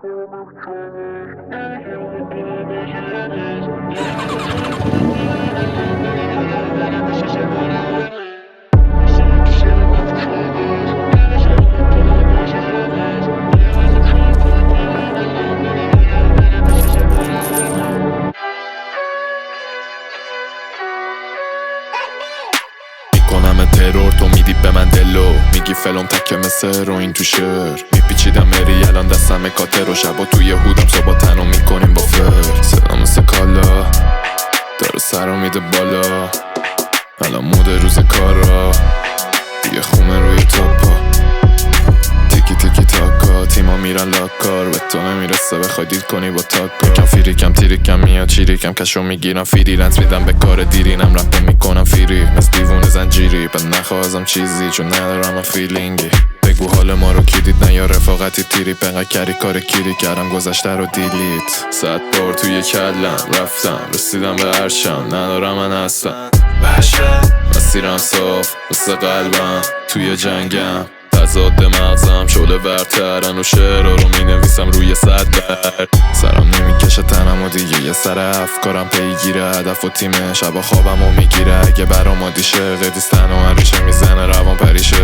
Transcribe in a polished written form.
میکنم ترور، تو میدی به من دلو، میگی فلان تکه مثل رو این تو شعر. میپیچیدم مری الان دستم کاتر و شبا توی هودم صبح تنو میکنیم با فر. صدا مثل کالا داره سرو میده بالا، الان مود روز کارا دیگه خونه روی تاپا. تیکی تیکی تاکا تیما میرن لاکار، به تو نمیرسه بخوای دیل کنی با تاکا. کم فیریکم تیریکم میاد چیریکم کشو میگیرم فریلنس میدم به کار دیرینم رپ میکنم فیری مثل دیوونه زنجیری. بعد نخواهزم چیزی چون ندارم فیلینگی. بگو حال ما رو کی دید نه یا رفاقتی تیری پنقه کری کار کیری کردم گذشته رو دیلیت. 100 بار توی کلم رفتم رسیدم به عرشم ندارم من اصلا مسیرم صاف مثل قلبم توی جنگم تضاد مغزم شعله ورترن و شعرها رو مینویسم روی صدبر. سرم نمیکشه تنم و دیگه یه سر افکارم پیگیره هدف و تیمه. شبا خوابم و میگیره اگه برام عادیشه قدیستن و هریشه میزنه روان پریشه.